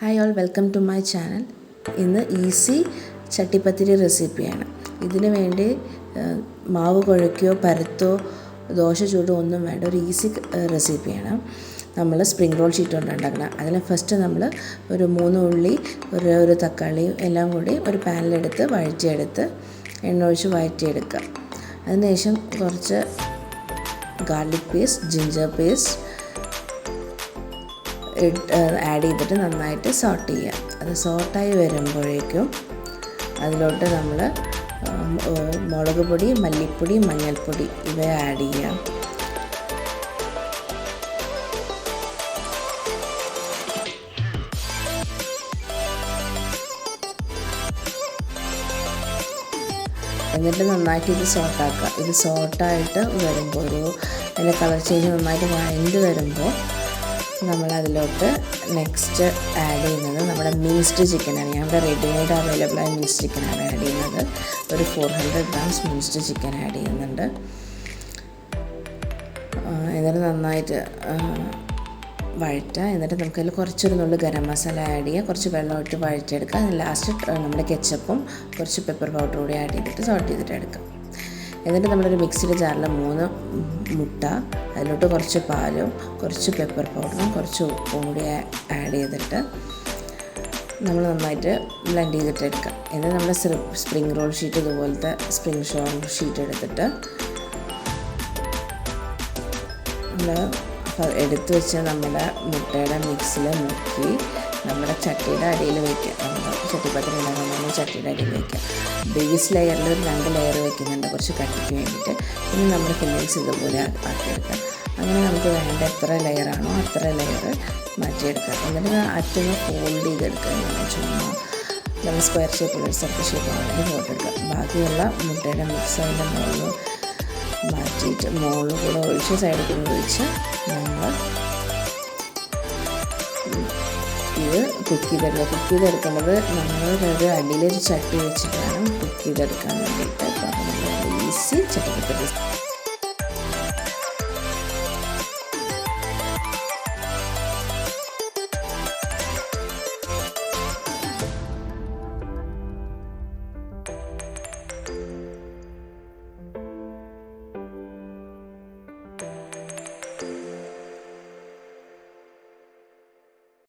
Hi all, welcome to my channel. ഇന്ന് easy ചട്ടിപ്പത്തിരി റെസിപ്പിയാണ്. ഇതിനു വേണ്ടി മാവ് കുഴയ്ക്കുകയോ പരത്തോ ദോശ ചൂടോ ഒന്നും വേണ്ട, ഒരു ഈസി റെസിപ്പിയാണ്. നമ്മൾ സ്പ്രിംഗ് റോൾ ഷീറ്റ് കൊണ്ട് ഉണ്ടാക്കണം. അതിൽ ഫസ്റ്റ് നമ്മൾ ഒരു 3 ഉള്ളി, ഒരു തക്കാളിയും എല്ലാം കൂടി ഒരു പാനിലെടുത്ത് വഴറ്റിയെടുത്ത് എണ്ണ ഒഴിച്ച് വഴറ്റിയെടുക്കുക. അതിനുശേഷം കുറച്ച് garlic paste, ginger paste add ചെയ്തിട്ട് നന്നായിട്ട് സോട്ട് ചെയ്യുക. അത് സോട്ടായി വരുമ്പോഴേക്കും അതിലോട്ട് നമ്മൾ മുളക് പൊടി, മല്ലിപ്പൊടി, മഞ്ഞൾപ്പൊടി ഇവ ആഡ് ചെയ്യുക. എന്നിട്ട് നന്നായിട്ട് ഇത് സോട്ടാക്കുക. ഇത് സോട്ടായിട്ട് വരുമ്പോൾ അതിൻ്റെ കളർ ചേഞ്ച് നന്നായിട്ട് വഴണ്ട് വരുമ്പോൾ നമ്മളതിലോട്ട് നെക്സ്റ്റ് ആഡ് ചെയ്യുന്നത് നമ്മുടെ മിൻസ്ഡ് ചിക്കനാണ്. ഞങ്ങളുടെ റെഡിമെയ്ഡ് അവൈലബിളായ മിൻസ്ഡ് ചിക്കനാണ് ആഡ് ചെയ്യുന്നത്. ഒരു 400 ഗ്രാംസ് മിൻസ്ഡ് ചിക്കൻ ആഡ് ചെയ്യുന്നുണ്ട്. എന്നിട്ട് നന്നായിട്ട് വഴറ്റുക. എന്നിട്ട് നമുക്കതിൽ കുറച്ചൊരു നുള്ളു ഗരം മസാല ആഡ് ചെയ്യുക, കുറച്ച് വെള്ളമിട്ട് വഴറ്റിയെടുക്കുക. ലാസ്റ്റ് നമ്മുടെ കെച്ചപ്പും കുറച്ച് പെപ്പർ പൗഡർ കൂടി ആഡ് ചെയ്തിട്ട് സോട്ട് ചെയ്തിട്ട് എടുക്കുക. എന്നിട്ട് നമ്മളൊരു മിക്സിയുടെ ജാറിൽ 3 മുട്ട, അതിലോട്ട് കുറച്ച് പാലും കുറച്ച് പെപ്പർ പൗഡറും കുറച്ച് ഉപ്പും കൂടി ആഡ് ചെയ്തിട്ട് നമ്മൾ നന്നായിട്ട് ബ്ലെൻഡ് ചെയ്തിട്ട് എടുക്കുക. എന്നിട്ട് നമ്മുടെ സ്പ്രിംഗ് റോൾ ഷീറ്റ്, ഇതുപോലത്തെ സ്പ്രിംഗ് റോൾ ഷീറ്റ് എടുത്തിട്ട് നമ്മൾ എടുത്ത് വെച്ച് നമ്മുടെ മുട്ടയുടെ മിക്സിൽ മുക്കി നമ്മുടെ ചട്ടിയുടെ അടിയിൽ വയ്ക്കുക. നമ്മൾ ചട്ടിപ്പത്തിരി ഉണ്ടാക്കാൻ നമ്മൾ ചട്ടിയുടെ അടിയിൽ വയ്ക്കുക. ബേസ് ലെയറിൽ ഒരു 2 ലെയർ വയ്ക്കുന്നുണ്ട് കുറച്ച് കട്ടിക്ക് വേണ്ടിയിട്ട്. ഇനി നമ്മൾ ഫില്ലിങ്സ് ഇതുപോലെ ആക്കിയെടുക്കാം. അങ്ങനെ നമുക്ക് വേണ്ട എത്ര ലെയറാണോ അത്ര ലെയർ മാറ്റിയെടുക്കാം. എന്നിട്ട് അറ്റൊന്ന് ഫോൾഡ് ചെയ്തെടുക്കുക. ഇങ്ങനെ ചുമ്മാ നമ്മൾ സ്ക്വയർ ഷേപ്പിൽ സർക്കിൾ ഷേപ്പാണെങ്കിൽ ഫോട്ടെടുക്കുക. ബാക്കിയുള്ള മുട്ടയുടെ മിക്സ് അതിൻ്റെ മുകളിൽ മാറ്റിയിട്ട് മുകളിൽ കൂടെ ഒഴിച്ച് സൈഡിൽ കൂടെ ഒഴിച്ച് നമ്മൾ ഇത് കുക്ക് ചെയ്തെടുക്കേണ്ടത് നമ്മളൊരു അടിയിലൊരു ചട്ടി വെച്ചിട്ടാണ് കുക്ക് ചെയ്തെടുക്കാൻ വേണ്ടിയിട്ട്. അപ്പോൾ ഈസി ചട്ടിപ്പത്തിരി.